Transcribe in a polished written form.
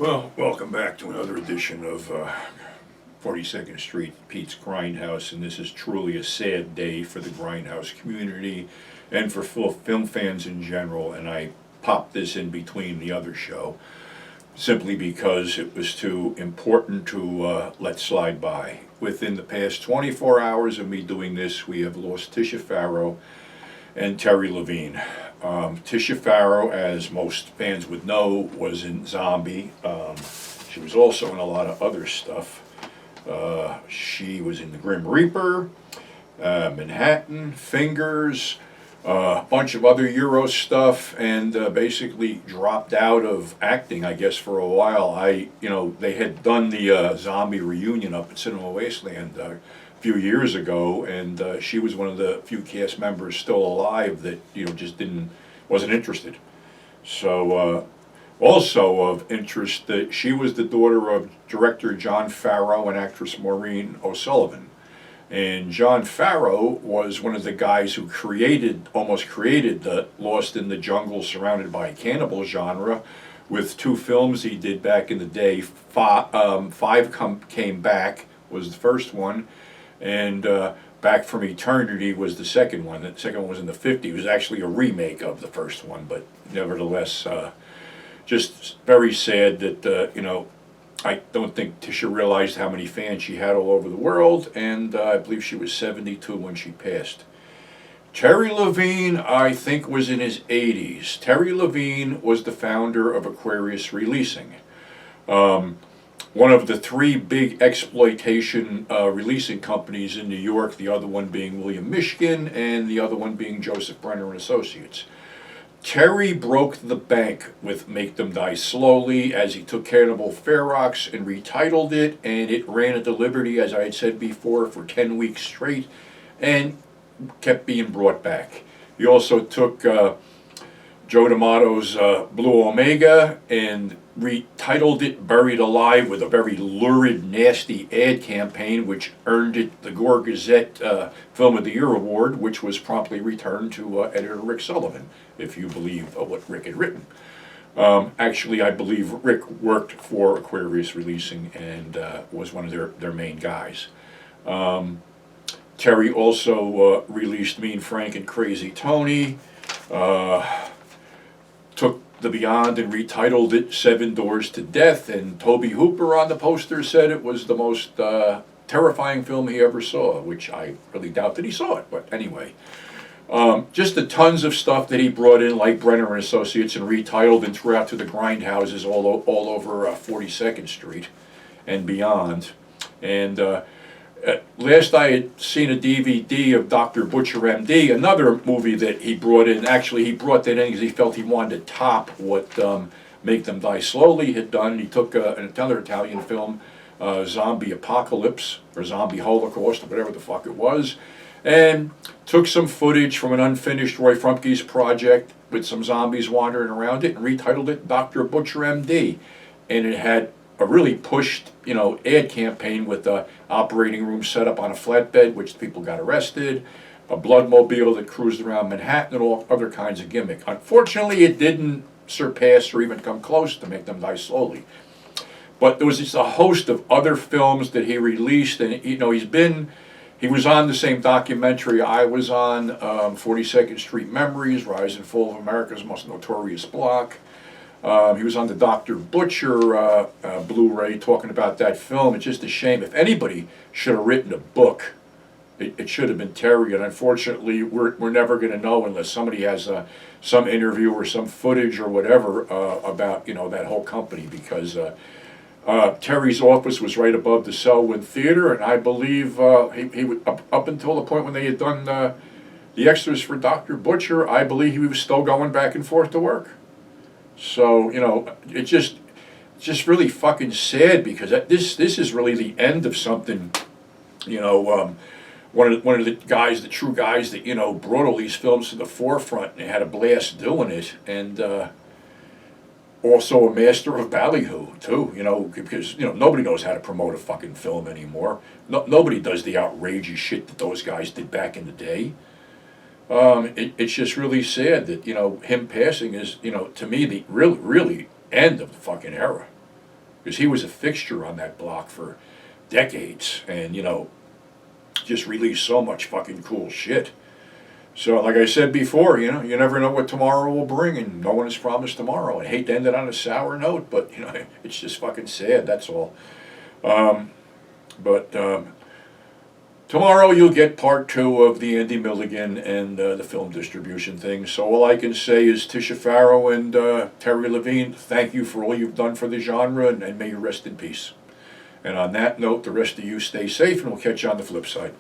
Well, welcome back to another edition of 42nd Street, Pete's Grindhouse, and this is truly a sad day for the Grindhouse community and for film fans in general, and I popped this in between the other show simply because it was too important to let slide by. Within the past 24 hours of me doing this, we have lost Tisa Farrow and Terry Levine. Tisa Farrow, as most fans would know, was in Zombi. She was also in a lot of other stuff. She was in The Grim Reaper, Manhattan, Fingers, a bunch of other Euro stuff, and basically dropped out of acting, I guess, for a while. They had done the Zombie reunion up at Cinema Wasteland few years ago, and she was one of the few cast members still alive that just wasn't interested. So also of interest, that she was the daughter of director John Farrow and actress Maureen O'Sullivan. And John Farrow was one of the guys who almost created the Lost in the Jungle Surrounded by Cannibal genre with two films he did back in the day. Five Came Back was the first one, and Back from Eternity was the second one. The second one was in the 50s. It was actually a remake of the first one, but nevertheless, just very sad that, I don't think Tisa realized how many fans she had all over the world, and I believe she was 72 when she passed. Terry Levine, I think, was in his 80s. Terry Levine was the founder of Aquarius Releasing. One of the three big exploitation releasing companies in New York, the other one being William Michigan, and the other one being Joseph Brenner and Associates. Terry broke the bank with Make Them Die Slowly as he took Cannibal Ferox and retitled it, and it ran at the Liberty, as I had said before, for 10 weeks straight, and kept being brought back. He also took Joe D'Amato's Blue Omega and retitled it Buried Alive with a very lurid, nasty ad campaign, which earned it the Gore Gazette Film of the Year award, which was promptly returned to editor Rick Sullivan, if you believe what Rick had written. Actually, I believe Rick worked for Aquarius Releasing and was one of their main guys. Terry also released Mean Frank and Crazy Tony, took The Beyond and retitled it Seven Doors to Death, and Toby Hooper on the poster said it was the most terrifying film he ever saw, which I really doubt that he saw it, but anyway. Just the tons of stuff that he brought in, like Brenner and Associates, and retitled and threw out to the grindhouses all over 42nd Street and beyond. And last I had seen a DVD of Dr. Butcher MD, another movie that he brought in. Actually, he brought that in because he felt he wanted to top what Make Them Die Slowly had done. He took another Italian film, Zombie Apocalypse, or Zombie Holocaust, or whatever the fuck it was, and took some footage from an unfinished Roy Frumke's project with some zombies wandering around it and retitled it Dr. Butcher MD. And it had a really pushed, ad campaign with the operating room set up on a flatbed, which people got arrested, a bloodmobile that cruised around Manhattan, and all other kinds of gimmick. Unfortunately, it didn't surpass or even come close to Make Them Die Slowly. But there was just a host of other films that he released, and he was on the same documentary I was on, 42nd Street Memories, Rise and Fall of America's Most Notorious Block. He was on the Dr. Butcher Blu-ray talking about that film. It's just a shame. If anybody should have written a book, it should have been Terry. And unfortunately, we're never going to know unless somebody has some interview or some footage or whatever about that whole company, because Terry's office was right above the Selwyn Theater, and I believe he up until the point when they had done the extras for Dr. Butcher, I believe he was still going back and forth to work. So, it's just really fucking sad, because this is really the end of something. One of the guys, the true guys that brought all these films to the forefront and had a blast doing it, and also a master of ballyhoo too. Because nobody knows how to promote a fucking film anymore. Nobody does the outrageous shit that those guys did back in the day. It's just really sad that him passing is to me the really end of the fucking era. because he was a fixture on that block for decades, and just released so much fucking cool shit. So, like I said before, you never know what tomorrow will bring, and no one is promised tomorrow. I hate to end it on a sour note, but it's just fucking sad. That's all. But tomorrow you'll get part 2 of the Andy Milligan and the film distribution thing. So all I can say is Tisha Farrow and Terry Levine, thank you for all you've done for the genre, and may you rest in peace. And on that note, the rest of you stay safe, and we'll catch you on the flip side.